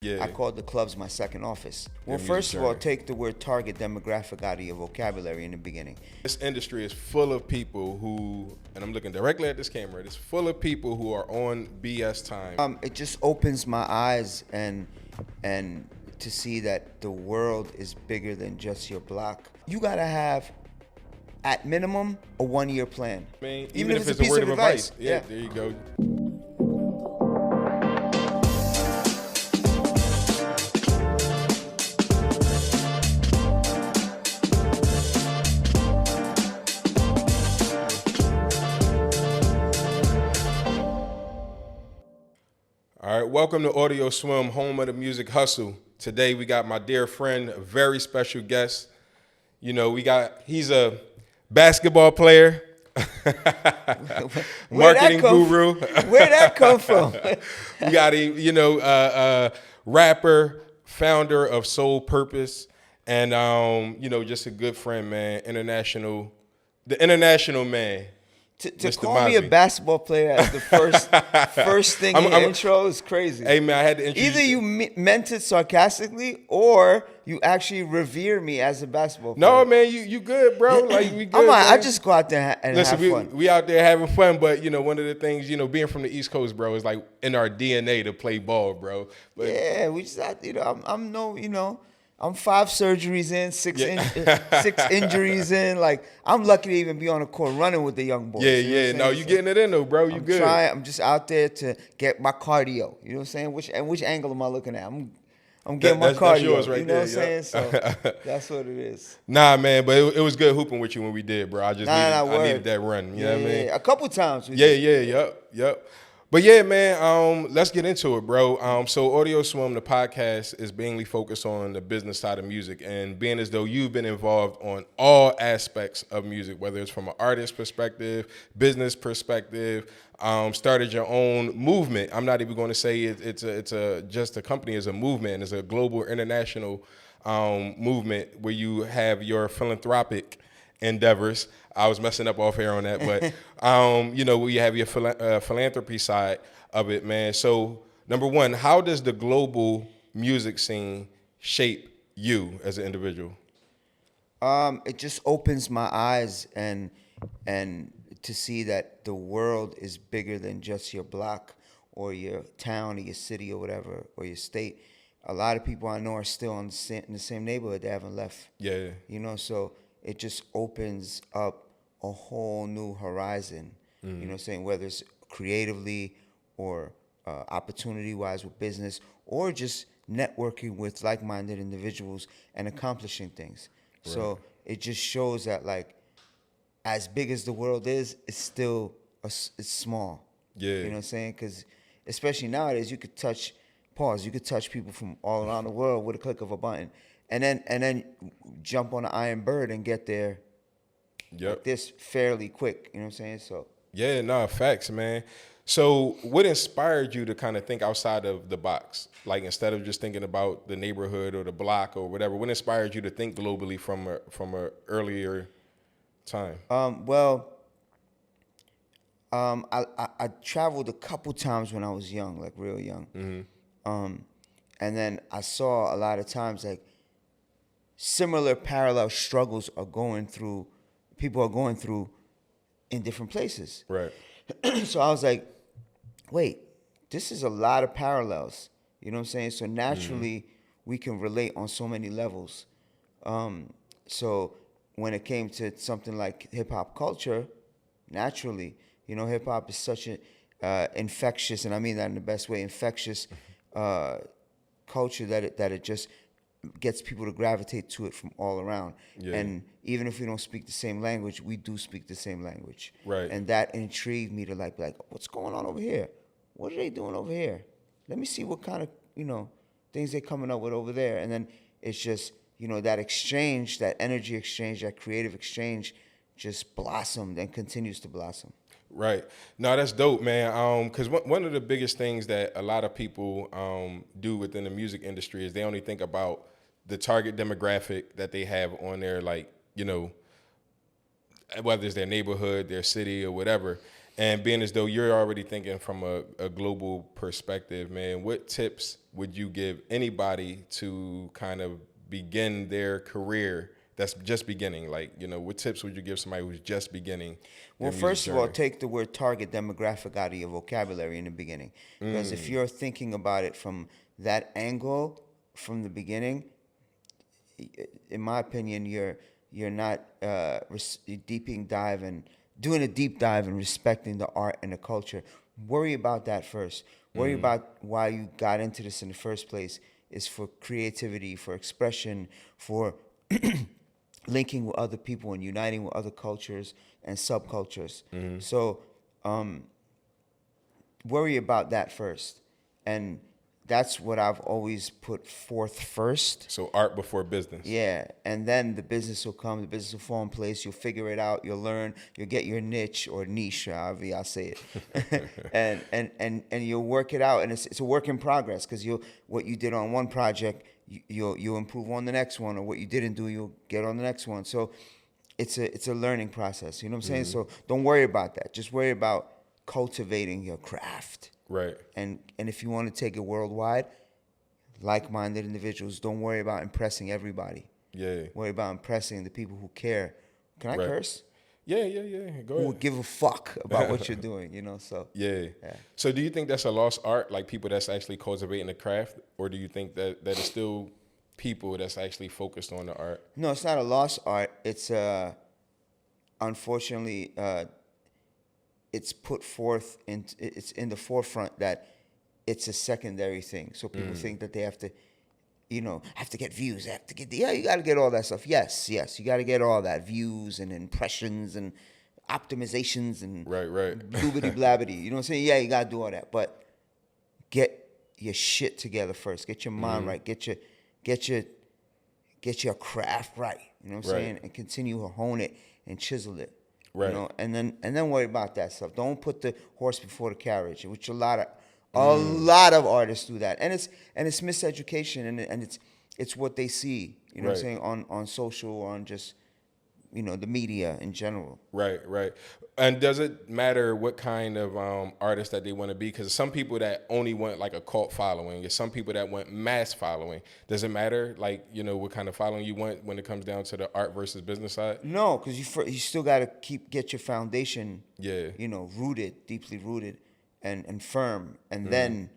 Yeah. I called the clubs my second office. Well, music first of all, journey. take the word target demographic out of your vocabulary in the beginning. This industry is full of people who, and I'm looking directly at this camera, it's full of people who are on BS time. It just opens my eyes and to see that the world is bigger than just your block. You gotta have, at minimum, a 1-year plan. I mean, even if it's a word of advice. Yeah, there you go. All right, welcome to AudioSwim, home of the music hustle. Today we got my dear friend, a very special guest. You know, he's a basketball player, marketing guru. Where'd that come from? We got a rapper, founder of Soul Purpose, and just a good friend, man. The international man. To Mr. call me a Mazzi. basketball player as the first thing in the intro is crazy. Hey man, I had to introduce Either you meant it sarcastically or you actually revere me as a basketball player. No, man, you good, bro. Like we good. I man. just go out there and Listen, have fun. we out there having fun, but one of the things, being from the East Coast, bro, is like in our DNA to play ball, bro. But Yeah, we just I'm 5 surgeries in, 6 injuries in. Like, I'm lucky to even be on the court running with the young boys. yeah. No, you getting it in though, bro. You good. I'm just out there to get my cardio. You know what I'm saying? Which angle am I looking at? I'm getting my cardio. That's yours right you know there, what I'm saying? So that's what it is. Nah, man, but it was good hooping with you when we did, bro. I just I word. needed that run. You know what I mean? A couple times. Yep. But yeah, man, let's get into it, bro. So AudioSwim, the podcast, is mainly focused on the business side of music, and being as though you've been involved on all aspects of music, whether it's from an artist perspective, business perspective, started your own movement. I'm not even going to say it's just a company, it's a movement. It's a global, international movement where you have your philanthropic endeavors. I was messing up off air on that, but we have your philanthropy side of it, man. So number one, how does the global music scene shape you as an individual? It just opens my eyes and to see that the world is bigger than just your block or your town or your city or whatever, or your state. A lot of people I know are still in the same neighborhood. They haven't left. Yeah. So it just opens up a whole new horizon, you know what I'm saying, whether it's creatively or opportunity-wise with business or just networking with like-minded individuals and accomplishing things. Right. So it just shows that, like, as big as the world is, it's still it's small. Yeah. You know what I'm saying? Because especially nowadays, you could touch people from all around the world with a click of a button. And then jump on an iron bird and get there like this fairly quick. You know what I'm saying? So yeah, no, facts, man. So what inspired you to kind of think outside of the box? Like, instead of just thinking about the neighborhood or the block or whatever, what inspired you to think globally from a earlier time? I traveled a couple times when I was young, like real young. Mm-hmm. And then I saw a lot of times, like, similar parallel struggles people are going through in different places. Right. So I was like, wait, this is a lot of parallels. You know what I'm saying? So naturally, we can relate on so many levels. So when it came to something like hip hop culture, naturally, hip hop is such an infectious, and I mean that in the best way, infectious culture that it just gets people to gravitate to it from all around. Yeah. And even if we don't speak the same language, we do speak the same language. Right. And that intrigued me to like, what's going on over here? What are they doing over here? Let me see what kind of, things they're coming up with over there. And then it's just, that exchange, that energy exchange, that creative exchange just blossomed and continues to blossom. Right. No, that's dope, man. Because one of the biggest things that a lot of people do within the music industry is they only think about the target demographic that they have on their, like, whether it's their neighborhood, their city, or whatever. And being as though you're already thinking from a global perspective, man, what tips would you give anybody to kind of begin their career that's just beginning? Like, what tips would you give somebody who's just beginning their Well, music first of all, journey? take the word target demographic out of your vocabulary in the beginning. Because if you're thinking about it from that angle from the beginning, in my opinion, you're not doing a deep dive and respecting the art and the culture. Worry about that first. Worry about why you got into this in the first place is for creativity, for expression, for linking with other people and uniting with other cultures and subcultures. So worry about that first. And that's what I've always put forth first. So art before business. Yeah, and then the business will come. The business will fall in place. You'll figure it out. You'll learn. You'll get your niche or niche, however y'all say it, and you'll work it out. And it's a work in progress because what you did on one project, you'll improve on the next one, or what you didn't do, you'll get on the next one. So it's a learning process. You know what I'm saying? So don't worry about that. Just worry about cultivating your craft. Right. And if you want to take it worldwide, like-minded individuals, don't worry about impressing everybody. Yeah. Worry about impressing the people who care. Can I curse? Yeah. Go Who ahead. will give a fuck about what you're doing, So Yeah. So do you think that's a lost art, like people that's actually cultivating the craft? Or do you think that is still people that's actually focused on the art? No, it's not a lost art. It's unfortunately it's put forth it's in the forefront that it's a secondary thing. So people think that they have to, have to get views, have to get you got to get all that stuff. Yes, you got to get all that views and impressions and optimizations and Right. bloobity blabbity. You know what I'm saying? Yeah, you got to do all that, but get your shit together first. Get your mind right. Get your craft right. You know what I'm saying? And continue to hone it and chisel it. Right. And then worry about that stuff. Don't put the horse before the carriage, which a lot of artists do that. And it's miseducation and it's what they see, you know what I'm saying, on social or on just the media in general. Right. And does it matter what kind of artist that they want to be? Because some people that only want like a cult following, there's some people that want mass following. Does it matter, like, what kind of following you want when it comes down to the art versus business side? No, because you still got to get your foundation, deeply rooted and firm. And then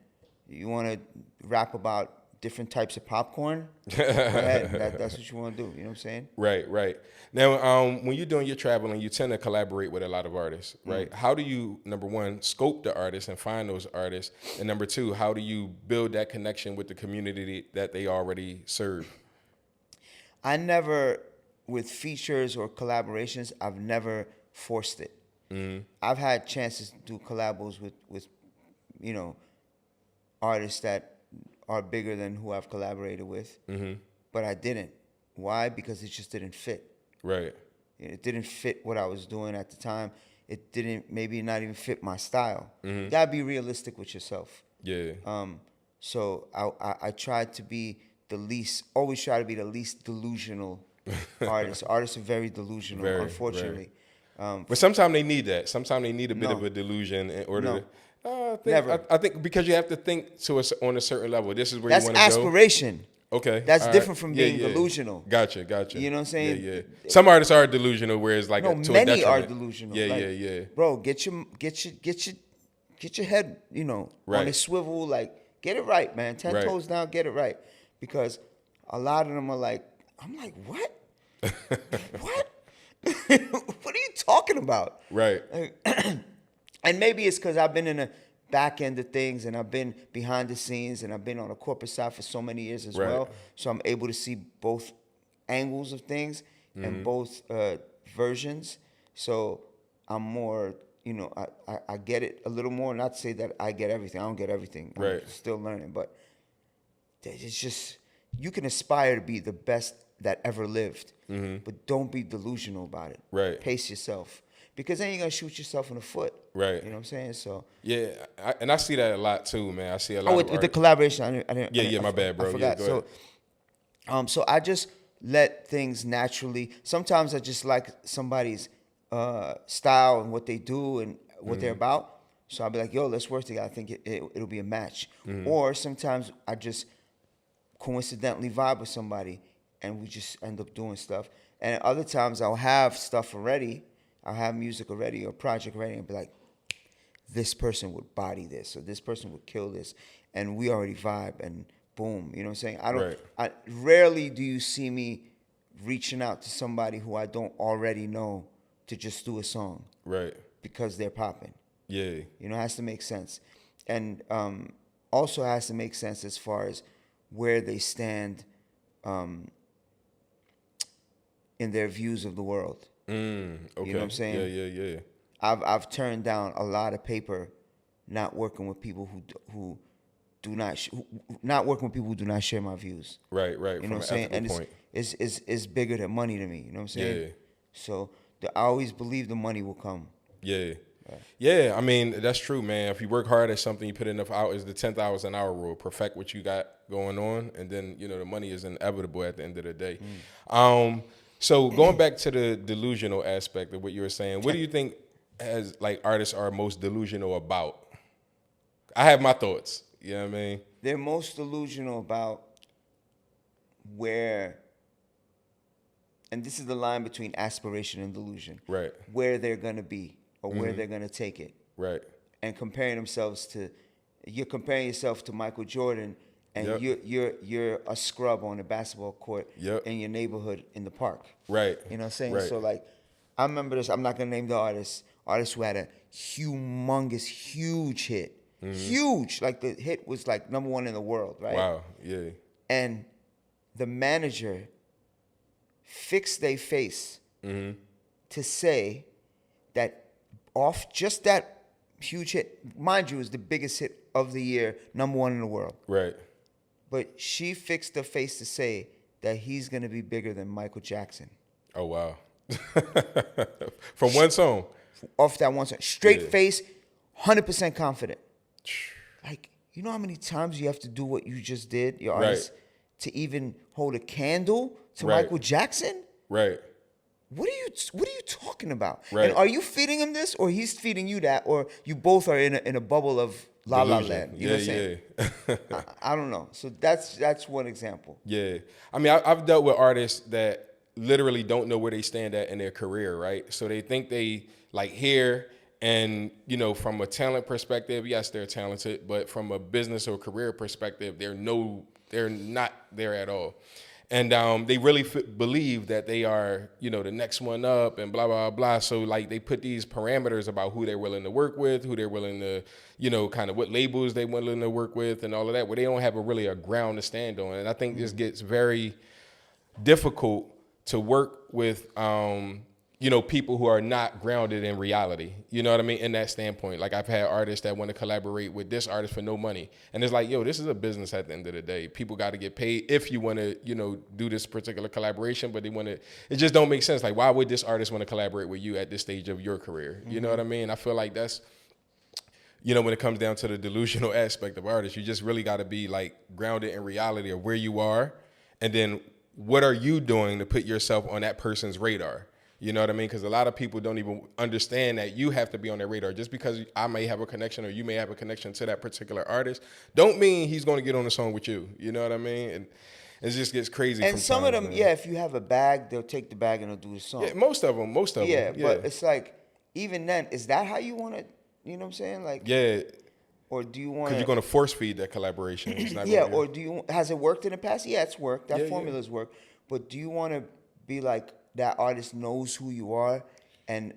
you want to rap about different types of popcorn, go ahead. That's what you want to do. You know what I'm saying? Right. Now, when you're doing your traveling, you tend to collaborate with a lot of artists, right? How do you, number one, scope the artists and find those artists? And number two, how do you build that connection with the community that they already serve? I never, with features or collaborations, I've never forced it. I've had chances to do collabos with artists that are bigger than who I've collaborated with, but I didn't. Why? Because it just didn't fit. Right. It didn't fit what I was doing at the time. It didn't, maybe not even fit my style. You gotta be realistic with yourself. Yeah. So I tried to be always try to be the least delusional artist. Artists are very delusional, unfortunately. But sometimes they need that. Sometimes they need a bit of a delusion in order to. Never. I think because you have to think on a certain level. This is where you want to go. That's aspiration. Okay. That's all different right. from being delusional. Gotcha. You know what I'm saying? Yeah. Some artists are delusional, whereas like no, to many a are detriment. delusional. Yeah. Bro, get your head, on a swivel. Like, get it right, man. 10 toes down, get it right. Because a lot of them are like, I'm like, what? What? What are you talking about? Right. And maybe it's because I've been in the back end of things and I've been behind the scenes and I've been on the corporate side for so many years as well. So I'm able to see both angles of things and both versions. So I'm more, I get it a little more. Not to say that I get everything. I don't get everything. I'm still learning. But it's just, you can aspire to be the best that ever lived. But don't be delusional about it. Right. Pace yourself. Because then you're going to shoot yourself in the foot. Right. You know what I'm saying? So yeah, I see that a lot too, man. I see a lot with the collaboration, I didn't. My bad, bro. I forgot. Yeah, go ahead. So I just let things naturally. Sometimes I just like somebody's style and what they do, what they're about. So I'll be like, yo, let's work together. I think it'll be a match. Or sometimes I just coincidentally vibe with somebody and we just end up doing stuff. And other times I'll have stuff already. I'll have music already or project ready and be like, this person would body this or this person would kill this. And we already vibe and boom. You know what I'm saying? I rarely do you see me reaching out to somebody who I don't already know to just do a song. Right. Because they're popping. Yeah. You know, it has to make sense. And also has to make sense as far as where they stand in their views of the world. Okay. You know what I'm saying? Yeah. I've turned down a lot of paper not working with people who do not not working with people who do not share my views. Right. You know what I'm saying? And it's bigger than money to me. You know what I'm saying? Yeah. So I always believe the money will come. Yeah. Yeah, I mean, that's true, man. If you work hard at something, you put enough hours, the 10th hours an hour rule, perfect what you got going on, and then, you know, the money is inevitable at the end of the day. So going back to the delusional aspect of what you were saying, what do you think as like artists are most delusional about? I have my thoughts, you know what I mean? They're most delusional about where, and this is the line between aspiration and delusion. Right. Where they're going to be. Or where they're gonna take it, right? And comparing themselves you're comparing yourself to Michael Jordan, and you're a scrub on the basketball court in your neighborhood in the park, right? You know what I'm saying? Right. So like, I remember this. I'm not gonna name the artist who had a humongous, huge hit, huge. Like the hit was like #1 in the world, right? Wow, yeah. And the manager fixed their face to say that. Off just that huge hit, mind you, is the biggest hit of the year, #1 in the world. Right. But she fixed her face to say that he's going to be bigger than Michael Jackson. Oh, wow. From one song? Off that one song. Straight face, 100% confident. Like, you know how many times you have to do what you just did, your artist, to even hold a candle to Michael Jackson? Right. What are you talking about? Right. And are you feeding him this, or he's feeding you that, or you both are in a bubble of La La Land? You know what I'm saying? I don't know. So that's one example. Yeah, I mean, I've dealt with artists that literally don't know where they stand at in their career, right? So they think they like here, and you know, from a talent perspective, yes, they're talented, but from a business or career perspective, they're not there at all. And they really believe that they are, you know, the next one up and blah, blah, blah. So, like, they put these parameters about who they're willing to work with, who they're willing to, you know, kind of what labels they're willing to work with and all of that, where they don't have really a ground to stand on. And I think this gets very difficult to work with, you know, people who are not grounded in reality. You know what I mean? In that standpoint. Like, I've had artists that want to collaborate with this artist for no money. And it's like, yo, this is a business at the end of the day. People got to get paid if you want to, you know, do this particular collaboration, but it just don't make sense. Like, why would this artist want to collaborate with you at this stage of your career? You know what I mean? I feel like that's, you know, when it comes down to the delusional aspect of artists, you just really got to be like grounded in reality of where you are. And then what are you doing to put yourself on that person's radar? You know what I mean? Because a lot of people don't even understand that you have to be on their radar. Just because I may have a connection or you may have a connection to that particular artist, don't mean he's going to get on the song with you. You know what I mean? And it just gets crazy. And some of them, man. If you have a bag, they'll take the bag and they'll do the song. Yeah, most of them. Yeah, but it's like, even then, is that how you want to, you know what I'm saying? Like, yeah. Or do you want to? Because you're going to force feed that collaboration. It's not yeah, or has it worked in the past? Yeah, it's worked. That formula's worked. But do you want to be like, that artist knows who you are and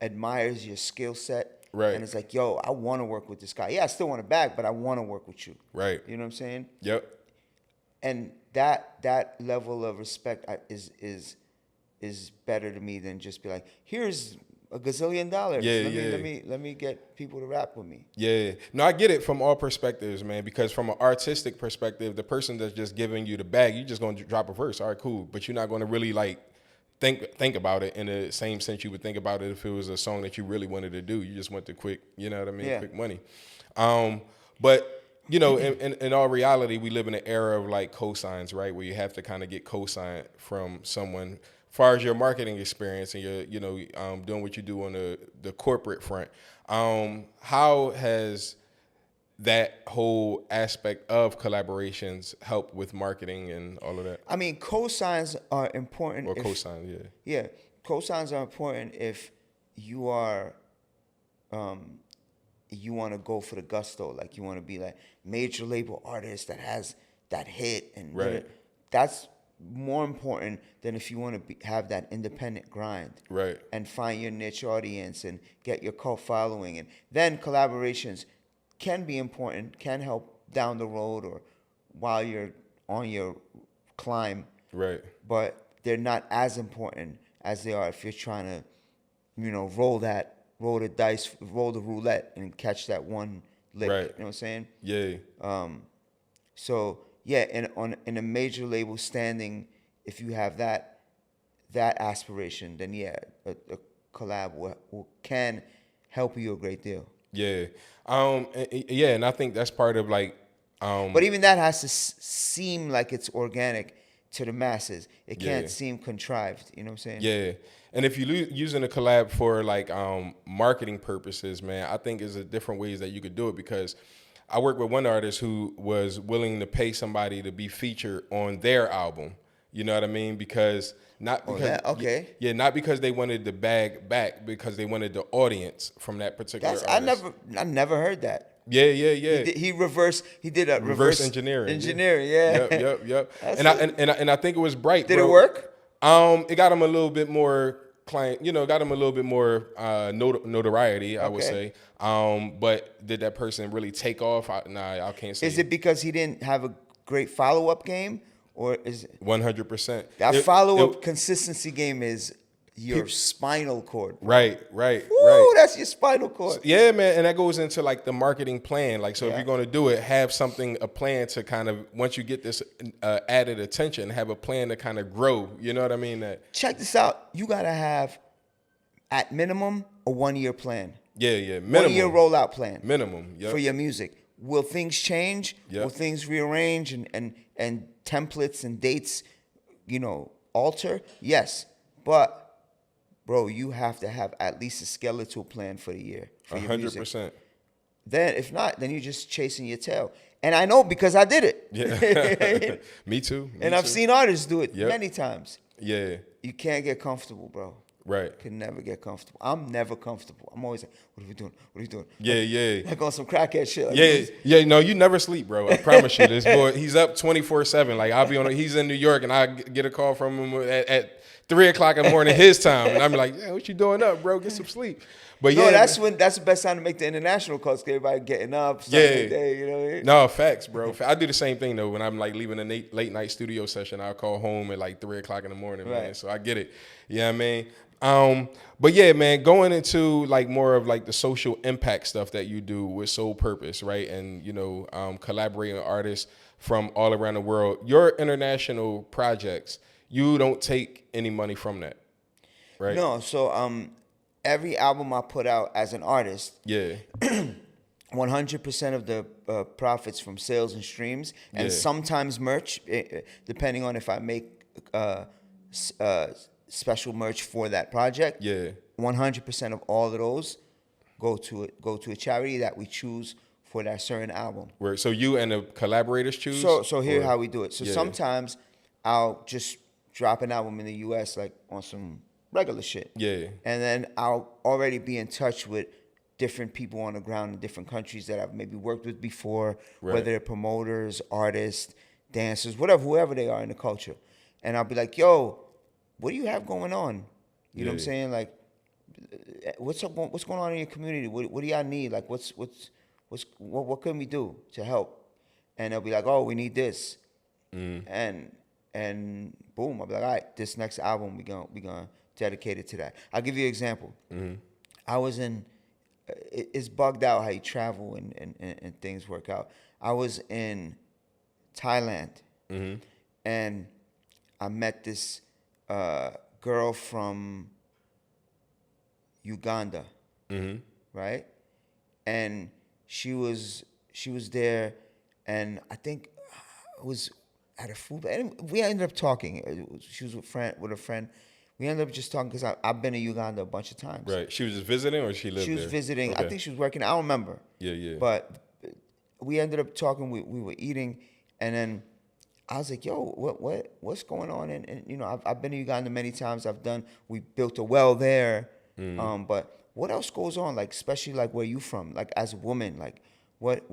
admires your skill set. Right. And it's like, yo, I want to work with this guy. Yeah, I still want to bag, but I want to work with you. Right. You know what I'm saying? Yep. And that level of respect is better to me than just be like, here's $1 gazillion. Let me get people to rap with me. Yeah. No, I get it from all perspectives, man, because from an artistic perspective, the person that's just giving you the bag, you're just going to drop a verse. All right, cool. But you're not going to really like think about it in the same sense you would think about it if it was a song that you really wanted to do. You just want the quick, you know what I mean? Yeah. Quick money. But you know, in all reality, we live in an era of like cosigns, right? Where you have to kind of get cosigned from someone far as your marketing experience and your, doing what you do on the corporate front, how has that whole aspect of collaborations help with marketing and all of that? I mean, cosigns are important. Or cosign, yeah. Yeah, cosigns are important if you are, you want to go for the gusto, like you want to be like major label artist that has that hit, and Right. that's more important than if you want to have that independent grind, Right. and find your niche audience and get your cult following, and then collaborations can be important, can help down the road or while you're on your climb, Right. but they're not as important as they are if you're trying to, roll the dice, roll the roulette, and catch that one lick. Right. You know what I'm saying? Yeah. So yeah, in a major label standing, if you have that aspiration, then yeah, a collab can help you a great deal. Yeah. Yeah, and I think that's part of like. But even that has to seem like it's organic to the masses. It can't Yeah. seem contrived. You know what I'm saying? Yeah. And if you're using a collab for like marketing purposes, man, I think there's different ways that you could do it, because I worked with one artist who was willing to pay somebody to be featured on their album. You know what I mean? Because not because okay. yeah, not because they wanted the bag back, because they wanted the audience from that particular artist. I never heard that. Yeah. He did a reverse engineering. Engineering, yeah. Yep. And I think it was bright. Did bro. it work? It got him a little bit more got him a little bit more notoriety, I would say. But did that person really take off? I can't say. Is it because he didn't have a great follow-up game, or is it 100%? that follow-up consistency game is your spinal cord? Right. Woo, that's your spinal cord. Yeah, man, and that goes into like the marketing plan. Like, so if you're going to do it, have a plan to kind of, once you get this added attention, have a plan to kind of grow. You know what I mean? That. Check this out. You gotta have, at minimum, a 1-year plan. Yeah. Minimum. 1-year rollout plan. Minimum. Yep. For your music. Will things change? Yep. Will things rearrange and templates and dates, alter? Yes, but bro, you have to have at least a skeletal plan for the year. 100%. Then, if not, then you're just chasing your tail. And I know because I did it. Yeah. Me too. I've seen artists do it Yep. many times. Yeah. You can't get comfortable, bro. Right. Can never get comfortable. I'm never comfortable. I'm always like, what are we doing? What are we doing? Yeah. Like on some crackhead shit. Like, Yeah. No, you never sleep, bro. I promise you. This boy, he's up 24/7. Like, I'll be he's in New York, and I get a call from him at 3:00 in the morning his time, and I'm like, yeah, what you doing up, bro? Get some sleep. But yeah, that's the best time to make the international calls. Cause everybody getting up. Day, you know what I mean? No, facts, bro. I do the same thing though. When I'm like leaving a late night studio session, I'll call home at like 3:00 in the morning, man. So I get it. You know what I mean? But yeah, man, going into like more of like the social impact stuff that you do with Soul Purpose, right? And collaborating with artists from all around the world. Your international projects, you don't take any money from that, right? No. So every album I put out as an artist, 100% of the profits from sales and streams, and sometimes merch, depending on if I make special merch for that project. 100% of all of those go to a charity that we choose for that certain album. Right. So you and the collaborators choose? So here's how we do it. So sometimes I'll just drop an album in the US like on some regular shit. Yeah. And then I'll already be in touch with different people on the ground in different countries that I've maybe worked with before, whether they're promoters, artists, dancers, whoever they are in the culture. And I'll be like, yo, what do you have going on? You know what I'm saying? Like, what's going on in your community? What do y'all need? Like, what can we do to help? And they'll be like, oh, we need this. And boom, I'll be like, all right, this next album we gonna dedicate it to that. I'll give you an example. I was in, it's bugged out how you travel and things work out. I was in Thailand, and I met this girl from Uganda, right? And she was there, and I think it was at a food. And we ended up talking. She was with a friend. We ended up just talking because I've been to Uganda a bunch of times. Right. She was just visiting, or she lived She was there? visiting. Okay. I think she was working. I don't remember. Yeah. But we ended up talking. We were eating, and then I was like, "Yo, what's going on?" And you know, I've been to Uganda many times. We built a well there. But what else goes on? Like, especially like where you from? Like as a woman, like what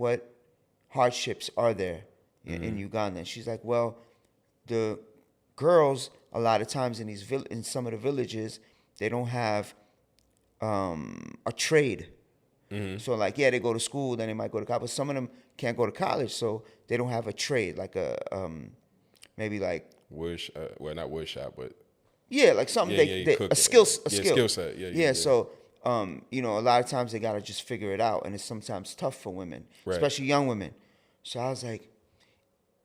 hardships are there in Uganda? And she's like, "Well, the girls a lot of times in some of the villages, they don't have a trade." So like, yeah, they go to school, then they might go to college, but some of them can't go to college, so they don't have a trade, like maybe like well, not wood shop, but like something cook a skill skill set. Yeah. So you know, a lot of times they gotta just figure it out, and it's sometimes tough for women, Right. especially young women. So I was like,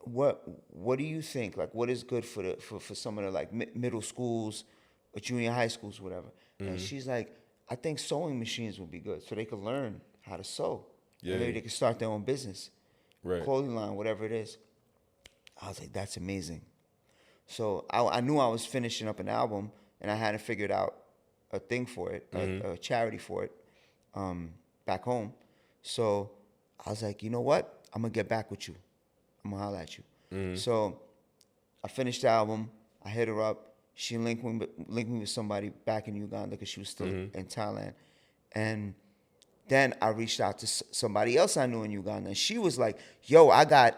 what do you think? Like, what is good for some of the like middle schools or junior high schools, whatever? And she's like, I think sewing machines would be good, so they could learn how to sew. Yeah. And maybe they could start their own business, Right. clothing line, whatever it is. I was like, that's amazing. So I knew I was finishing up an album, and I hadn't figured out a thing for it, a charity for it, back home. So I was like, you know what? I'm gonna get back with you. I'm gonna holler at you. So I finished the album. I hit her up. She linked me with somebody back in Uganda because she was still in Thailand. And then I reached out to somebody else I knew in Uganda. And she was like, yo, I got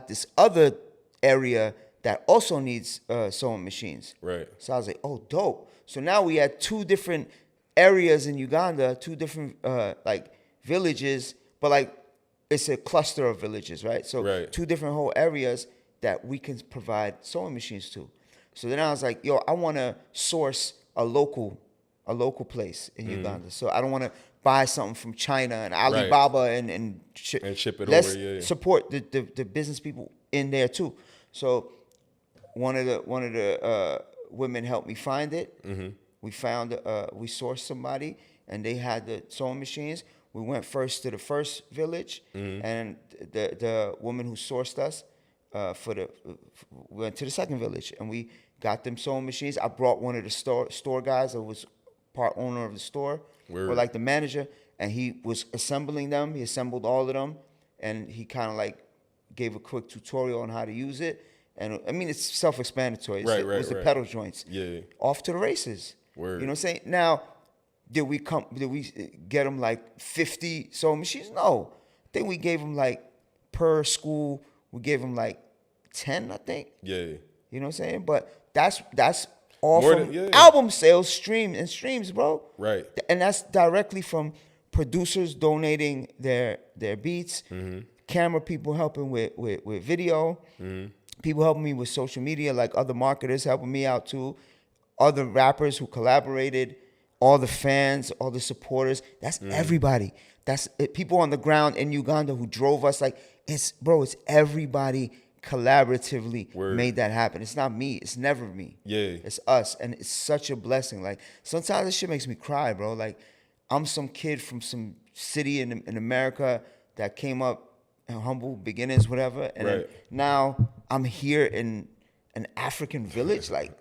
this other area that also needs sewing machines. Right. So I was like, oh, dope. So now we had 2 different areas in Uganda, 2 different like villages, but like it's a cluster of villages, right? So Right. 2 different whole areas that we can provide sewing machines to. So then I was like, yo, I want to source a local place in Uganda. So I don't want to buy something from China and Alibaba and ship it Let's over. Yeah. support the business people in there too. So one of the women helped me find it. We sourced somebody, and they had the sewing machines. We went first to the first village, and the woman who sourced us we went to the second village, and we got them sewing machines. I brought one of the store guys that was part owner of the store, or like the manager, and he was assembling them. He assembled all of them, and he kind of like gave a quick tutorial on how to use it. And I mean, it's self-explanatory. It was the pedal joints. Yeah. Off to the races. Word. You know what I'm saying? Now, did we get them like 50 sewing machines? No. I think we gave them like per school, we gave them like 10, I think. Yeah. You know what I'm saying? But that's all More from than- album sales, streams, bro. Right. And that's directly from producers donating their beats, camera people helping with video, people helping me with social media, like other marketers helping me out too, other rappers who collaborated, all the fans, all the supporters. That's everybody. That's it. People on the ground in Uganda who drove us. Like, it's everybody collaboratively made that happen. It's not me. It's never me. Yeah. It's us. And it's such a blessing. Like, sometimes this shit makes me cry, bro. Like, I'm some kid from some city in America that came up in humble beginnings, whatever. And then now I'm here in an African village. Like,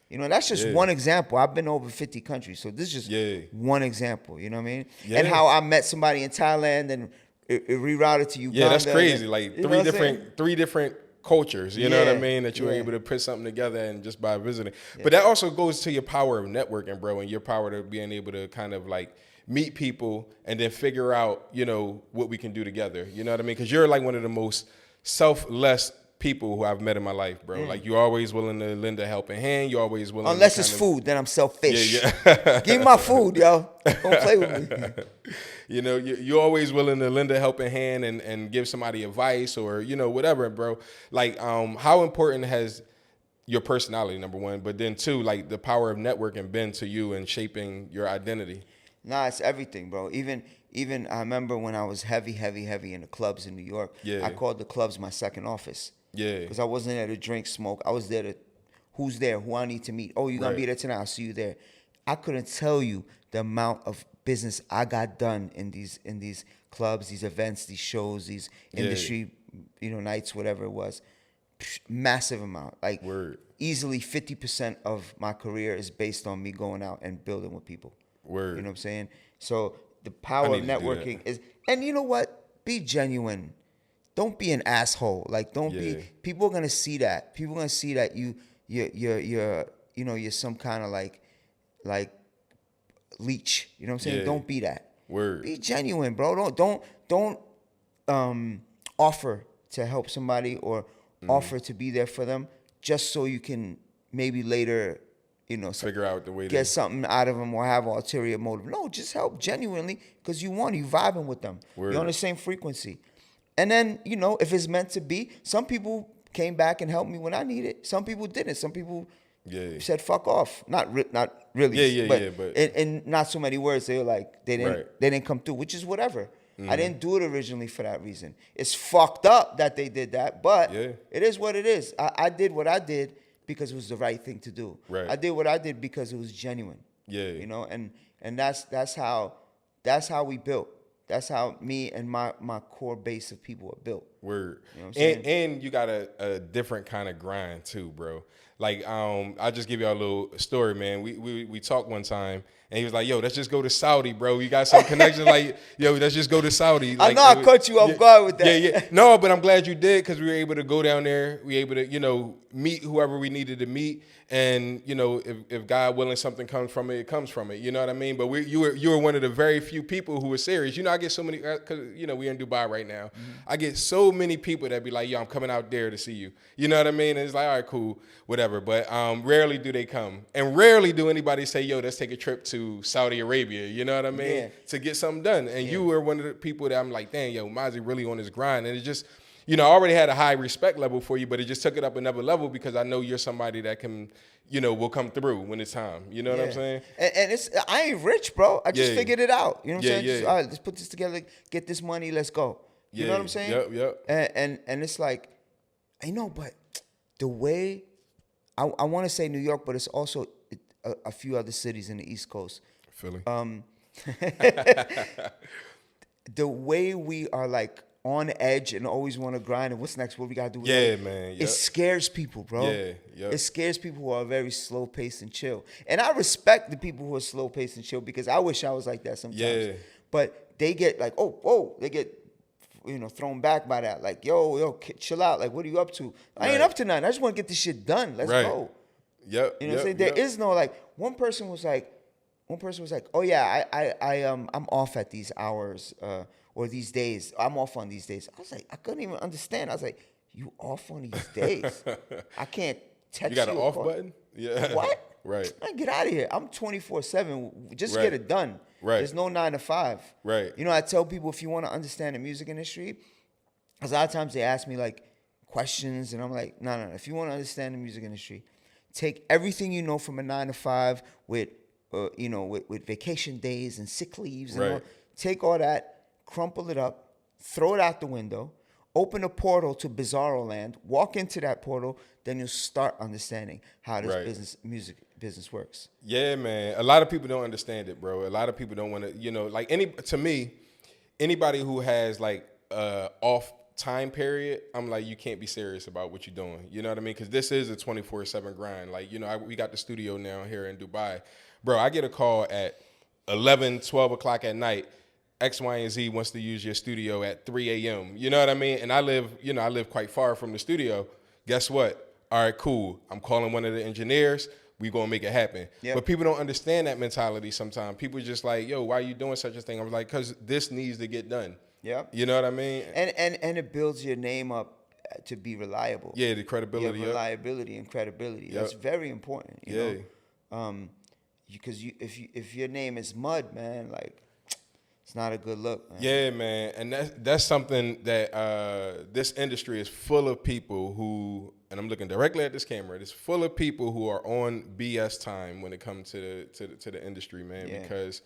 you know, that's just one example. I've been over 50 countries. So this is just one example. You know what I mean? Yeah. And how I met somebody in Thailand and it rerouted to Uganda. Yeah, that's crazy. Like You know what I'm saying? three different cultures, you know what I mean, that you were able to put something together and just by visiting. But that also goes to your power of networking, bro, and your power to being able to kind of like meet people and then figure out, you know, what we can do together. You know what I mean? Because you're like one of the most selfless people who I've met in my life, bro. Like, you're always willing to lend a helping hand. You're always willing Unless to it's food, then I'm selfish. Yeah. Give me my food, yo. Don't play with me. You know, you're always willing to lend a helping hand and give somebody advice or, you know, whatever, bro. Like, how important has your personality, number one, but then two, like the power of networking been to you and shaping your identity? Nah, it's everything, bro. Even I remember when I was heavy in the clubs in New York. Yeah. I called the clubs my second office. Yeah. Because I wasn't there to drink, smoke. I was there to, who's there, who I need to meet. Oh, you're going to be there tonight. I'll see you there. I couldn't tell you the amount of business I got done in these clubs, these events, these shows, these industry, you know, nights, whatever it was. Massive amount. Like Word. easily 50% of my career is based on me going out and building with people. Word. You know what I'm saying? So the I power of need to do networking that. is, and you know what? Be genuine. Don't be an asshole. Like don't Yeah. be. People are gonna see that. People are gonna see that you're some kind of like leech. You know what I'm saying? Yeah. Don't be that. Word. Be genuine, bro. Don't offer to help somebody or offer to be there for them just so you can maybe later, Figure out the way get to. something out of them or have ulterior motive. No, just help genuinely because you vibing with them. You're on Word. the same frequency. And then, if it's meant to be, some people came back and helped me when I needed. Some people didn't. Some people Yeah. said fuck off. Not really. But in not so many words. They were like they Right. didn't come through, which is whatever. I didn't do it originally for that reason. It's fucked up that they did that, but Yeah. it is what it is. I did what I did because it was the right thing to do. Right. I did what I did because it was genuine. Yeah. And that's how we built. That's how me and my core base of people are built. Word. You know what I'm saying? And you got a different kind of grind too, bro. Like, I'll just give y'all a little story, man. We talked one time and he was like, yo, let's just go to Saudi, bro. You got some connections, like, yo, let's just go to Saudi. Like, I know I caught you off guard with that. Yeah. No, but I'm glad you did because we were able to go down there. We were able to, meet whoever we needed to meet. And, if God willing something comes from it, it comes from it. You know what I mean? But you were one of the very few people who were serious. I get so many, because, we're in Dubai right now. Mm-hmm. I get so many people that be like, yo, I'm coming out there to see you. You know what I mean? And it's like, all right, cool, whatever. But rarely do they come. And rarely do anybody say, yo, let's take a trip to Saudi Arabia. You know what I mean? Yeah. To get something done. And you were one of the people that I'm like, damn, yo, Mazzi really on his grind. And it just, I already had a high respect level for you, but it just took it up another level because I know you're somebody that can, will come through when it's time. You know what I'm saying? And I ain't rich, bro. I just figured it out. You know what I'm saying? Yeah. Just, all right, let's put this together, get this money, let's go. You know what I'm saying? Yep. And it's like, I know, but the way, I want to say New York, but it's also a few other cities in the East Coast. Philly. The way we are like on edge and always want to grind and what's next, what we got to do. Yeah, man. Yep. It scares people, bro. Yeah. It scares people who are very slow paced and chill. And I respect the people who are slow paced and chill because I wish I was like that sometimes. Yeah. But they get like, they get thrown back by that. Like, yo, chill out. Like, what are you up to? I ain't up to nothing. I just want to get this shit done. Let's go. Yep. You know what I'm saying? There is no like. One person was like, oh yeah, I'm off at these hours or these days. I'm off on these days. I was like, I couldn't even understand. I was like, you off on these days? I can't text you. You got an off button? Yeah. What? Right. Man, get out of here. I'm 24/7. Just get it done. Right. There's no 9 to 5. Right. I tell people if you want to understand the music industry, because a lot of times they ask me like questions, and I'm like, no. If you want to understand the music industry, take everything you know from a 9 to 5 with vacation days and sick leaves and all. Take all that, crumple it up, throw it out the window, open a portal to Bizarro Land, walk into that portal, then you'll start understanding how this music business works. Yeah, man. A lot of people don't understand it, bro. A lot of people don't want to, to me, anybody who has like off time period, I'm like, you can't be serious about what you're doing. You know what I mean? Because this is a 24/7 grind. Like, we got the studio now here in Dubai. Bro, I get a call at 11, 12 o'clock at night. X, Y, and Z wants to use your studio at 3 a.m. You know what I mean? And I live quite far from the studio. Guess what? All right, cool. I'm calling one of the engineers. We gonna make it happen. Yep. But people don't understand that mentality sometimes. People just like, yo, why are you doing such a thing? I was like, because this needs to get done. Yeah. You know what I mean? And it builds your name up to be reliable. Yeah, the credibility. Your reliability and credibility. Yep. That's very important. You know? Because if your name is mud, man, like it's not a good look, man. Yeah, man. And that's something that this industry is full of people who, and I'm looking directly at this camera, it's full of people who are on BS time when it comes to the industry, man. Yeah. Because,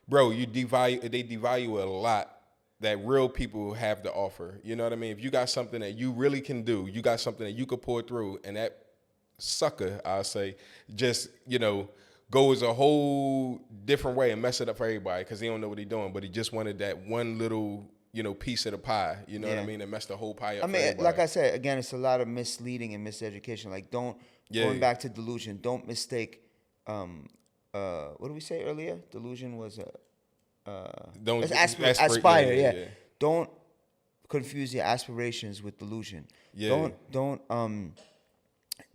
bro, they devalue a lot that real people have to offer. You know what I mean? If you got something that you really can do, you got something that you could pour through, and that sucker, I'll say, just, goes a whole different way and mess it up for everybody because he don't know what he's doing, but he just wanted that one little, piece of the pie. You know what I mean? And mess the whole pie up. I for mean, everybody. like I said, again, it's a lot of misleading and miseducation. Like, going back to Delusion, don't mistake. What did we say earlier? Delusion was don't aspire. Yeah. Don't confuse your aspirations with delusion. Yeah.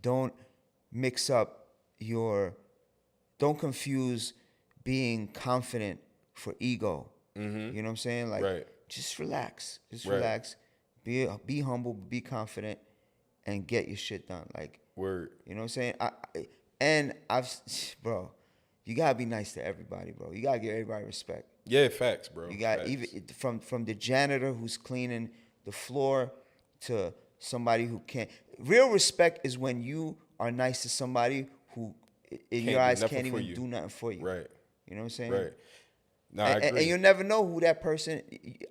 Don't mix up don't confuse being confident for ego. You know what I'm saying? Like, just relax. Just relax. Be humble, be confident, and get your shit done. Like, word. You know what I'm saying? Bro, you gotta be nice to everybody, bro. You gotta give everybody respect. Yeah, facts, bro. You got facts. even from the janitor who's cleaning the floor to somebody who can't. Real respect is when you are nice to somebody who, in your eyes, can't even do nothing for you. Right. You know what I'm saying? Right. No, I agree. And you'll never know who that person.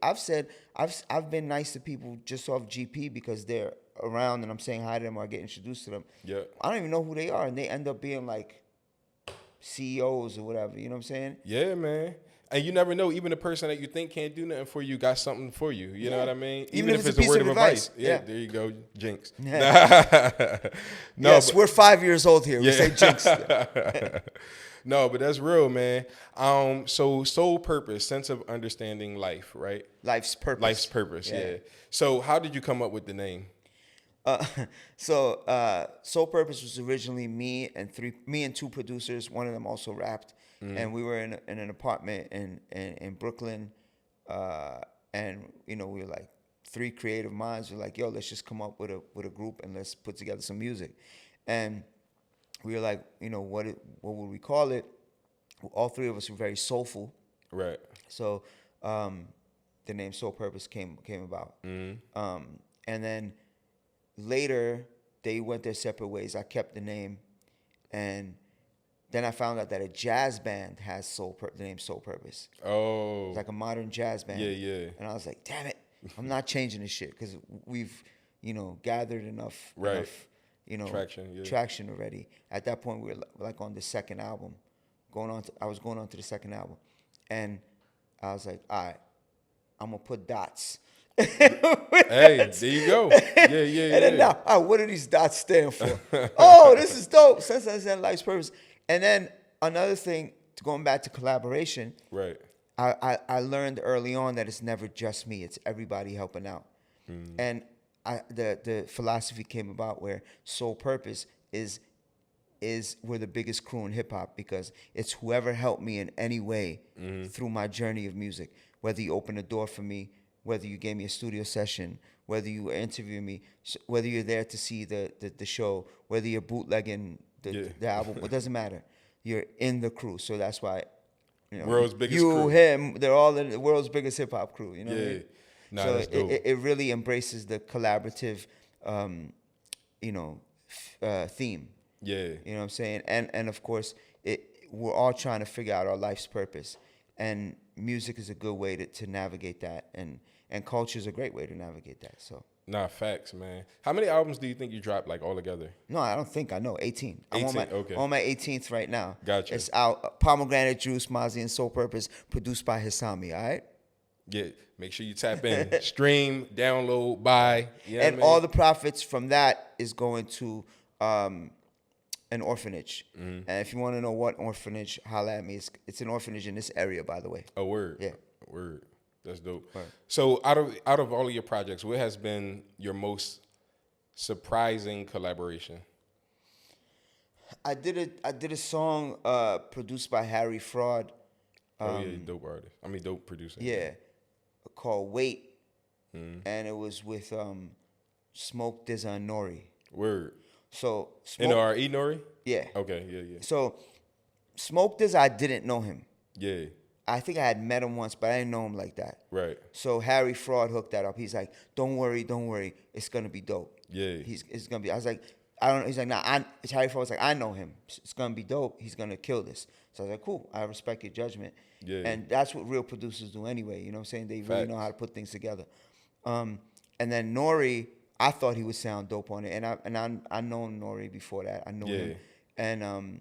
I've been nice to people just off GP because they're around and I'm saying hi to them or I get introduced to them. Yeah. I don't even know who they are, and they end up being like CEOs or whatever. You know what I'm saying? Yeah, man. And you never know. Even the person that you think can't do nothing for you got something for you. You know what I mean? Even if it's a word of advice. Yeah, there you go, Jinx. Yeah. No, yes, we're 5 years old here. We say Jinx. No, but that's real, man. So soul purpose, sense of understanding life, right? Life's purpose. Life's purpose, yeah. So how did you come up with the name? Soul Purpose was originally me and two producers. One of them also rapped, and we were in an apartment in Brooklyn, and we were like three creative minds. We're like, yo, let's just come up with a group and let's put together some music, and we were like, what would we call it? All three of us were very soulful, right? So the name Soul Purpose came about, and then. Later, they went their separate ways. I kept the name, and then I found out that a jazz band has the name Soul Purpose. Oh, it's like a modern jazz band. Yeah. And I was like, damn it, I'm not changing this shit because we've, gathered enough, traction already. At that point, we were like on the second album, I was going on to the second album, and I was like, all right, I'm gonna put dots. Hey, there you go. Yeah. And then now, what do these dots stand for? Oh, this is dope. Sense of Understanding Life's Purpose. And then another thing, going back to collaboration, right? I learned early on that it's never just me; it's everybody helping out. And the philosophy came about where Soul Purpose is we're the biggest crew in hip hop because it's whoever helped me in any way through my journey of music. Whether you open a door for me. Whether you gave me a studio session, whether you were interviewing me, whether you're there to see the show, whether you're bootlegging the album, it doesn't matter. You're in the crew, so that's why world's biggest crew. Him, they're all in the world's biggest hip hop crew. You know what I mean? Nah, so that's dope. It really embraces the collaborative, theme. Yeah, you know what I'm saying, and of course, we're all trying to figure out our life's purpose, and music is a good way to navigate that, and culture is a great way to navigate that. So nah, facts, man. How many albums do you think you dropped like all together? No, I don't think I know. 18. 18, I'm on my 18th right now. Gotcha. It's out. Pomegranate Juice, Mazzi, and Soul Purpose, produced by Hisami. All right. Yeah, make sure you tap in, stream, download, buy, and all the profits from that is going to an orphanage. And if you want to know what orphanage, holla at me. It's an orphanage in this area, by the way. A word. Yeah. A word. That's dope. Right. So out of all of your projects, what has been your most surprising collaboration? I did a song produced by Harry Fraud. Dope artist. Dope producer. Yeah, called Wait, and it was with Smoke Dizza and Nori. Word. So N-O-R-E Nori? Yeah. Okay, yeah. So Smoke Dizza, I didn't know him. Yeah. I think I had met him once, but I didn't know him like that. Right. So Harry Fraud hooked that up. He's like, don't worry, it's gonna be dope. Yeah. It's gonna be. I was like, I don't know. He's like, nah. Harry Fraud was like, I know him. It's gonna be dope. He's gonna kill this. So I was like, cool. I respect your judgment. Yeah. And that's what real producers do anyway. You know what I'm saying? They really know how to put things together. And then Nori, I thought he would sound dope on it, and I known Nori before that. I knew him, and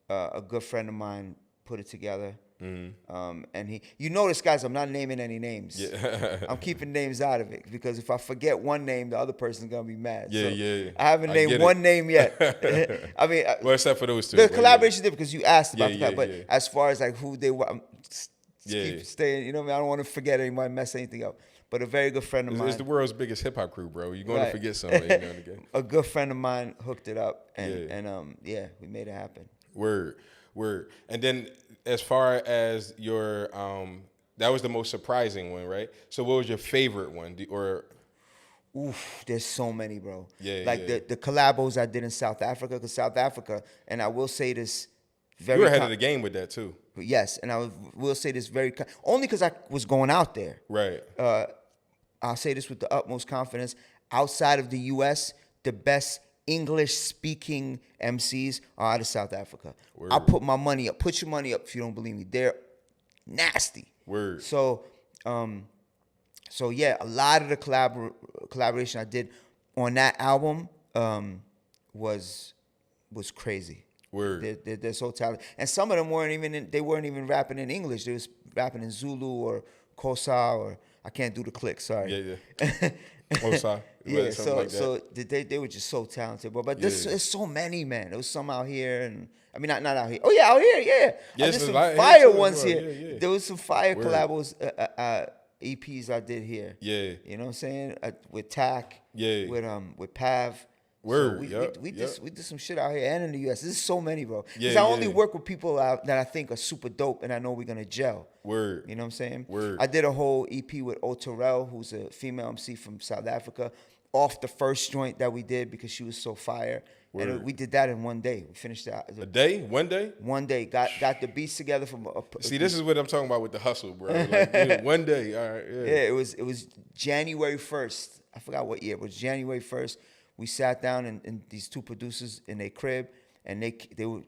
a good friend of mine put it together. And you notice, guys, I'm not naming any names. Yeah. I'm keeping names out of it because if I forget one name, the other person's gonna be mad. Yeah, So yeah. I haven't I named get one it. name yet. I mean, Well, except for those two. the but collaboration did because you asked about Yeah, but yeah. as far as like who they were, Yeah. keep staying. You know what I mean? I don't want to forget anybody, mess anything up. But a very good friend of It's, mine. it's the world's biggest hip hop crew, bro. You're going to Right. forget somebody. You know, again. A good friend of mine hooked it up, and we made it happen. Word. And then as far as your that was the most surprising one, right? So what was your favorite one? Oof, there's so many, bro. Yeah, like yeah. the collabos I did in South Africa, because South Africa, and I will say this very You were ahead of the game with that too. yes, and will say this only because I was going out there. Right. I'll say this with the utmost confidence. Outside of the U.S., the best English-speaking MCs are out of South Africa. Word. I'll put my money up. Put your money up if you don't believe me. They're nasty. Word. So yeah, a lot of the collaboration I did on that album was crazy. Word. They're so talented, and some of them weren't even rapping in English. They was rapping in Zulu or Xhosa, or I can't do the click. Sorry. Yeah. Xhosa. Yeah. Something like that. So they were just so talented, bro. But there's so many, man. There was some out here, and I mean not out here. Oh yeah, out here, yeah. Yes, I did some like fire here too, ones bro. here. Yeah. There was some fire Word. collabos, EPs I did here. Yeah. You know what I'm saying? With Tack. Yeah. With Pav. Word. So we did some shit out here and in the US. There's so many, bro. Because Yeah, I only yeah. work with people that I think are super dope, and I know we're gonna gel. Word. You know what I'm saying? Word. I did a whole EP with Oterel, who's a female MC from South Africa, off the first joint that we did because she was so fire. Word. And we did that in one day. We finished that. A day? One day? One day. Got the beats together from See, this is what I'm talking about with the hustle, bro. Like, one day. All right. Yeah. Yeah, it was January 1st. I forgot what year. It was January 1st. We sat down and these two producers in their crib, and they were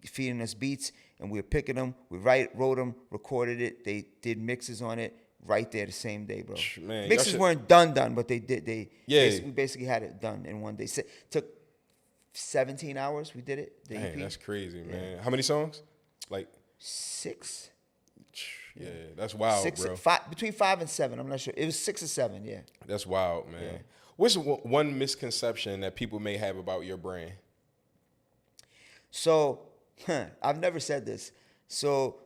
feeding us beats, and we were picking them. We wrote them, recorded it. They did mixes on it right there the same day, bro. Man, mixes weren't done, but they did. We basically had it done in one day. Took 17 hours. We did it. The Man, EP. that's crazy, man. How many songs? Like 6. Yeah, that's wild, bro. Between 5 and 7. I'm not sure. It was 6 or 7. Yeah. That's wild, man. Yeah. What's one misconception that people may have about your brand? So, I've never said this. So,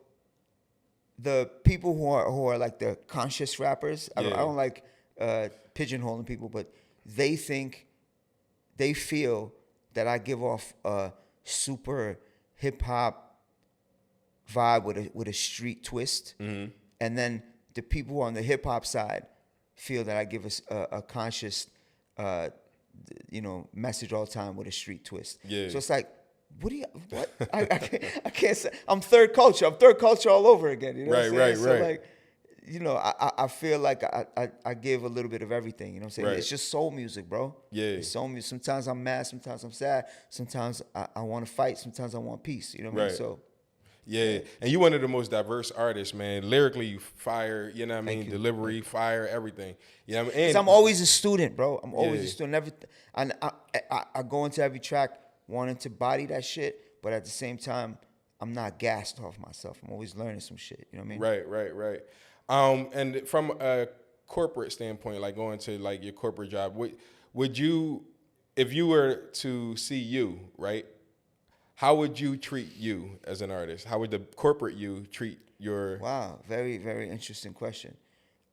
the people who are like the conscious rappers, I don't like pigeonholing people, but they feel that I give off a super hip hop vibe with a street twist, and then the people who are on the hip hop side feel that I give us a conscious message all the time with a street twist. Yeah. So it's like, what? I can't say. I'm third culture. I'm third culture all over again. You know what I'm saying? So like, I feel like I give a little bit of everything. You know what I'm saying? Right. It's just soul music, bro. Yeah. It's soul music. Sometimes I'm mad. Sometimes I'm sad. Sometimes I want to fight. Sometimes I want peace. You know what I mean? So. Yeah, and you one of the most diverse artists, man. Lyrically, you fire, you know what I mean? Delivery, fire, everything. You know what I mean? Because I'm always a student, bro. I'm always a student. I go into every track wanting to body that shit, but at the same time, I'm not gassed off myself. I'm always learning some shit. You know what I mean? Right. And from a corporate standpoint, like going to like your corporate job, would you, if you were to see you, right? How would you treat you as an artist? How would the corporate you treat your... Wow, very, very interesting question.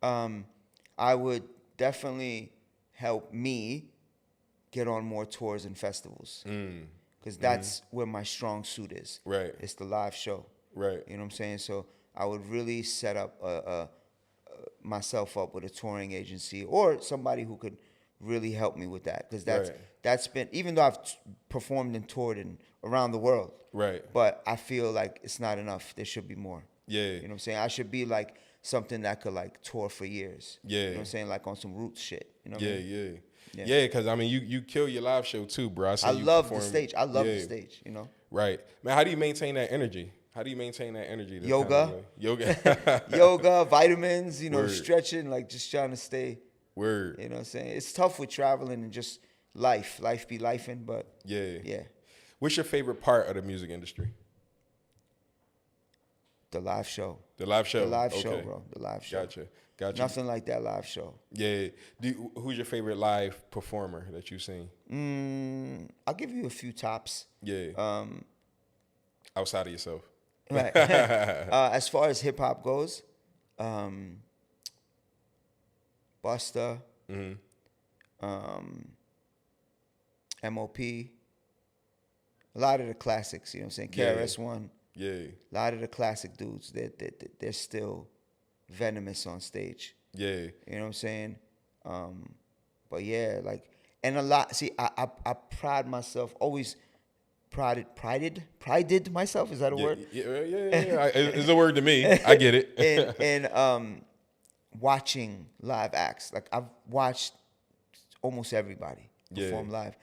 I would definitely help me get on more tours and festivals. Because that's where my strong suit is. Right. It's the live show. Right. You know what I'm saying? So I would really set up myself up with a touring agency or somebody who could really help me with that. Because that's been, even though I've performed and toured around the world. Right. But I feel like it's not enough. There should be more. Yeah. You know what I'm saying? I should be like something that could like tour for years. Yeah. You know what I'm saying? Like on some roots shit. You know what I mean? Yeah, because I mean, you kill your live show too, bro. I love the stage. I love the stage, you know? Right. Man, how do you maintain that energy? How do you maintain that energy? Yoga. Yoga. Yoga, vitamins, Word. Stretching, like just trying to stay. Word. You know what I'm saying? It's tough with traveling and just life. Life be lifing, but yeah. Yeah. What's your favorite part of the music industry? The live show. The live show. The live okay. show, bro. The live show. Gotcha. Nothing like that live show. Yeah. Who's your favorite live performer that you've seen? I'll give you a few tops. Yeah. Outside of yourself. Right. As far as hip hop goes, Busta, MOP, a lot of the classics. You know what I'm saying? KRS-One. Yeah. A lot of the classic dudes. They're still venomous on stage. Yeah. You know what I'm saying? But yeah, like, and a lot. See, I pride myself. Always prided myself. Is that a word? Yeah. It's a word to me. I get it. and watching live acts. Like, I've watched almost everybody perform live,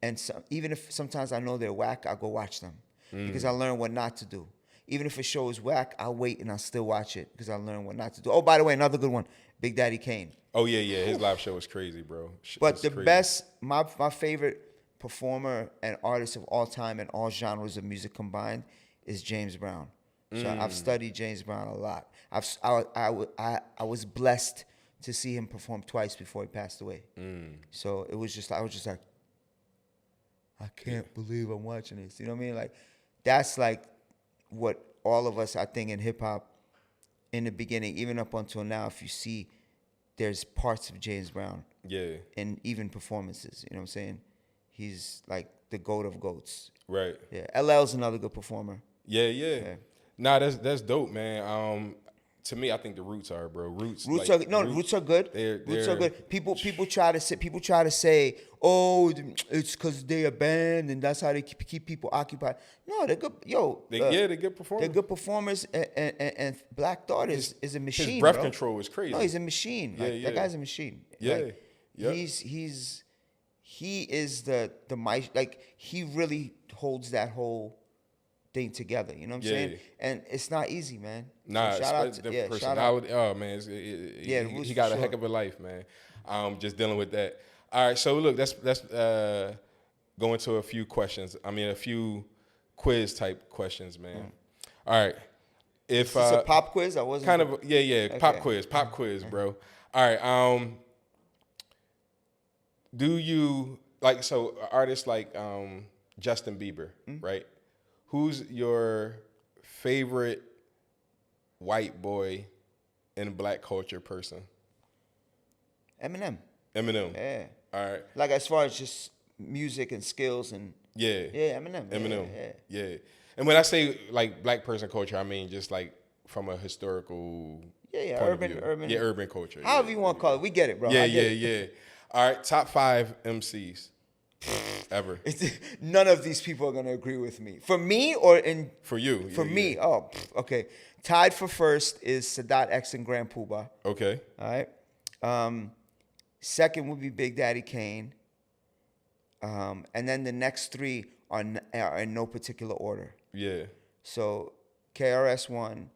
and even if sometimes I know they're whack, I'll go watch them because I learn what not to do. Even if a show is whack, I'll wait and I'll still watch it because I learn what not to do. Oh, by the way, another good one, Big Daddy Kane. Oh yeah. His live show was crazy, bro. But the best, my favorite performer and artist of all time and all genres of music combined is James Brown. So I've studied James Brown a lot. I was blessed to see him perform twice before he passed away. So I was just like, I can't believe I'm watching this. You know what I mean? Like, that's like what all of us, I think, in hip hop in the beginning, even up until now, if you see, there's parts of James Brown. Yeah. And even performances. You know what I'm saying? He's like the GOAT of GOATs. Right. Yeah. LL's another good performer. Yeah. Nah, that's dope, man. To me, I think the Roots are, bro. Roots are good. Roots are good. People try to say, oh, it's because they're a band and that's how they keep people occupied. No, they're good. They're good performers. They're good performers. And Black Thought is a machine. His breath control is crazy. No, he's a machine. That guy's a machine. Yeah. He is the mic. Like, he really holds that whole thing together. You know what I'm saying? And it's not easy, man. Nah, so shout out the personality. Oh man, he got a heck of a life, man. Just dealing with that. All right, so look, let's go into a few questions. I mean, a few quiz type questions, man. All right. If it's a pop quiz, I wasn't kind of okay. Pop quiz, bro. All right. Do you like artists like Justin Bieber, right? Who's your favorite white boy in Black culture person? Eminem. Yeah. All right. Like, as far as just music and skills and Eminem. Yeah. And when I say like Black person culture, I mean just like from a historical urban culture. However you want to call it, we get it, bro. Yeah. All right, top 5 MCs ever. None of these people are gonna agree with me. For me or in for you? For me, okay. Tied for first is Sadat X and Grand Poobah. Okay. All right. Second would be Big Daddy Kane. And then the next 3 are in no particular order. Yeah. So KRS-One,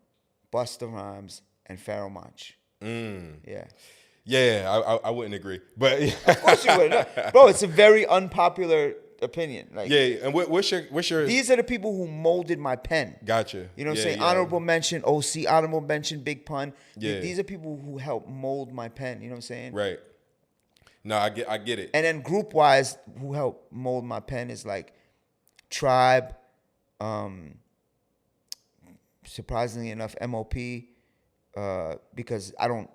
Busta Rhymes, and Pharoah Monch. Yeah. Yeah, I wouldn't agree, but of course you would, bro. It's a very unpopular opinion. Like, yeah, and what's your? These are the people who molded my pen. Gotcha. You know what I'm saying? Yeah. Honorable mention OC, honorable mention Big Pun. Yeah. These are people who helped mold my pen. You know what I'm saying? Right. No, I get it. And then group wise, who helped mold my pen is like Tribe. Surprisingly enough, MOP. Because I don't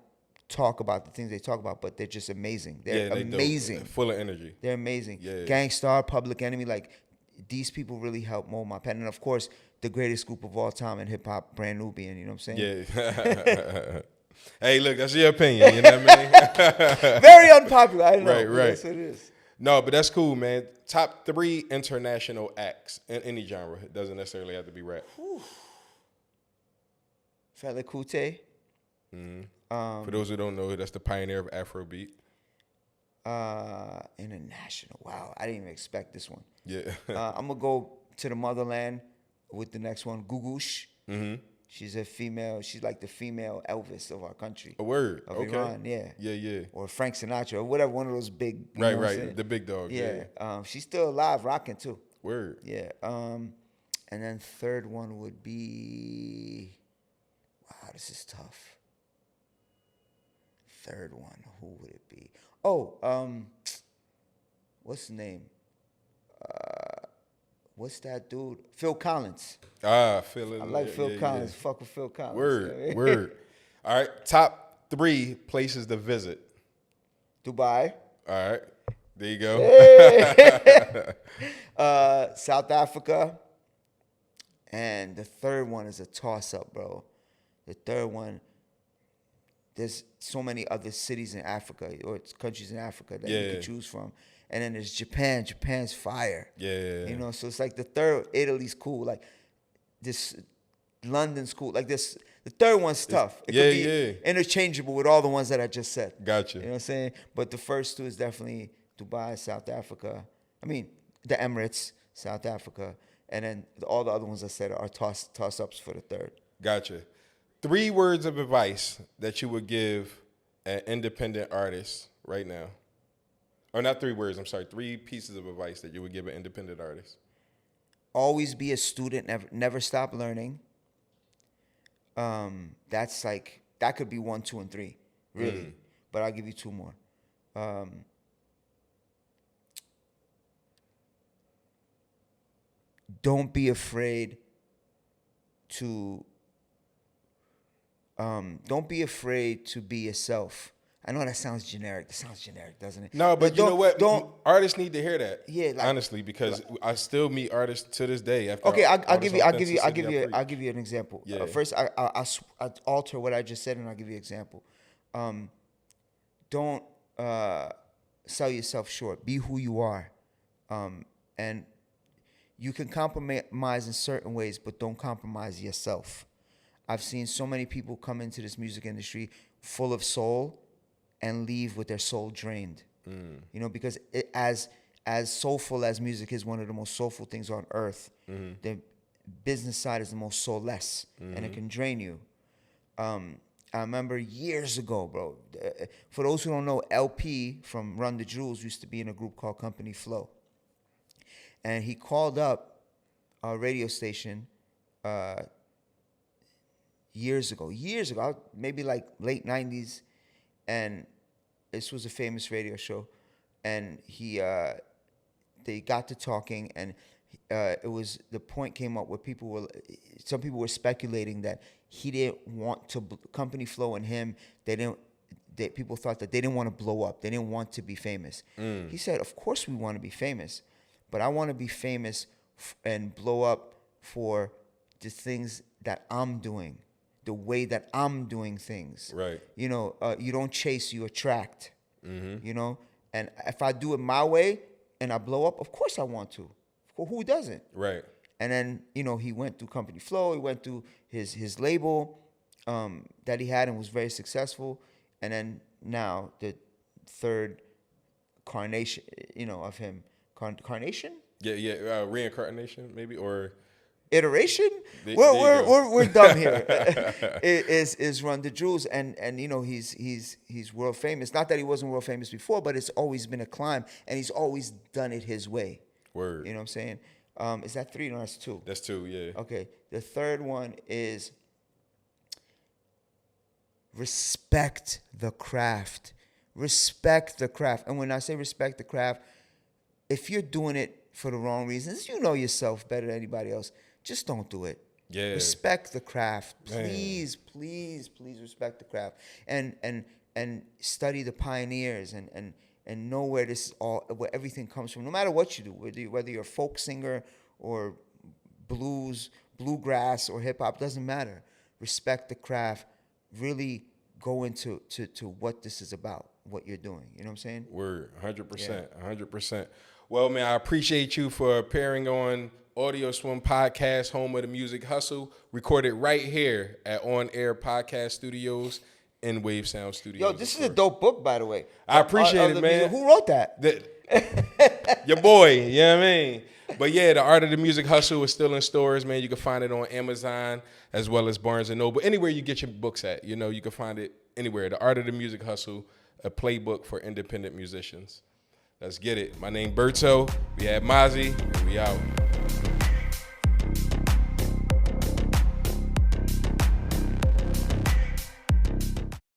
talk about the things they talk about, but they're just amazing. They're amazing. Full of energy. They're amazing. Yeah. Gangstar, Public Enemy, like, these people really helped mold my pen. And of course, the greatest group of all time in hip hop, Brand Nubian, you know what I'm saying? Yeah. Hey, look, that's your opinion, you know what I mean? Very unpopular, I know. Right. That's what it is. No, but that's cool, man. Top 3 international acts in any genre. It doesn't necessarily have to be rap. Fela Kuti. For those who don't know, that's the pioneer of Afrobeat. International. Wow, I didn't even expect this one. Yeah. I'm gonna go to the motherland with the next one, Gugush. She's a female. She's like the female Elvis of our country. A word. Of okay. Iran, yeah. Yeah. Or Frank Sinatra, or whatever. One of those big. Right. The big dog. Yeah. She's still alive, rocking too. Word. Yeah. And then third one would be this is tough. Third one, who would it be? Oh, what's his name? What's that dude? Phil Collins. Phil. I like Phil Collins. Yeah. Fuck with Phil Collins. Word. All right. Top 3 places to visit. Dubai. All right. There you go. Hey. South Africa. And the third one is a toss-up, bro. The third one, there's so many other cities in Africa or countries in Africa that you could choose from. And then there's Japan. Japan's fire. Yeah. You know, so it's like the third, Italy's cool. Like this, London's cool. Like this, the third one's tough. It could be interchangeable with all the ones that I just said. Gotcha. You know what I'm saying? But the first two is definitely Dubai, South Africa. I mean, the Emirates, South Africa. And then all the other ones I said are toss-ups for the third. Gotcha. 3 words of advice that you would give an independent artist right now. Or not 3 words, I'm sorry. 3 pieces of advice that you would give an independent artist. Always be a student. Never stop learning. That's like, that could be 1, 2, and 3, really. But I'll give you 2 more. Don't be afraid to be yourself. I know that sounds generic. That sounds generic, doesn't it? No, but you know what? Artists need to hear that. Yeah, like, honestly, because I still meet artists to this day. After I'll give you an example. Yeah. First, I alter what I just said, and I'll give you an example. Don't sell yourself short. Be who you are, and you can compromise in certain ways, but don't compromise yourself. I've seen so many people come into this music industry full of soul and leave with their soul drained. You know, because as soulful as music is, one of the most soulful things on earth, the business side is the most soulless, and it can drain you. I remember years ago, bro, for those who don't know, LP from Run the Jewels used to be in a group called Company Flow. And he called up a radio station years ago, maybe like late 90s. And this was a famous radio show. And they got to talking, and the point came up where some people were speculating that he didn't want to, Company Flow and him, people thought that they didn't want to blow up. They didn't want to be famous. He said, of course we want to be famous. But I want to be famous and blow up for the things that I'm doing, the way that I'm doing things. Right. You know, you don't chase, you attract. You know, and if I do it my way and I blow up, of course I want to. Who doesn't? Right. And then, you know, he went through Company Flow. He went through his label that he had and was very successful. And then now the third carnation, you know, of him. Carnation? Yeah. Reincarnation, maybe, or iteration. We're dumb here. is Run the Jewels, and you know he's world famous. Not that he wasn't world famous before, but it's always been a climb, and he's always done it his way. Word. You know what I'm saying? Is that 3? No, that's 2. That's 2. Yeah. Okay. The third one is respect the craft. Respect the craft, and when I say respect the craft, if you're doing it for the wrong reasons, you know yourself better than anybody else. Just don't do it. Yeah. Respect the craft. Please, please, please respect the craft. And study the pioneers and know where where everything comes from. No matter what you do, whether you're a folk singer or bluegrass or hip hop, doesn't matter. Respect the craft. Really go into what this is about, what you're doing. You know what I'm saying? Word, 100%, 100%. Well, man, I appreciate you for appearing on AudioSwim Podcast, home of the music hustle, recorded right here at On Air Podcast Studios and Wave Sound Studios. Yo, this is a dope book, by the way. I appreciate it, man. Who wrote that? Your boy, you know what I mean? But yeah, The Art of the Music Hustle is still in stores, man. You can find it on Amazon as well as Barnes & Noble. Anywhere you get your books at, you know, you can find it anywhere. The Art of the Music Hustle, a playbook for independent musicians. Let's get it. My name Berto. We had Mazzi, and we out.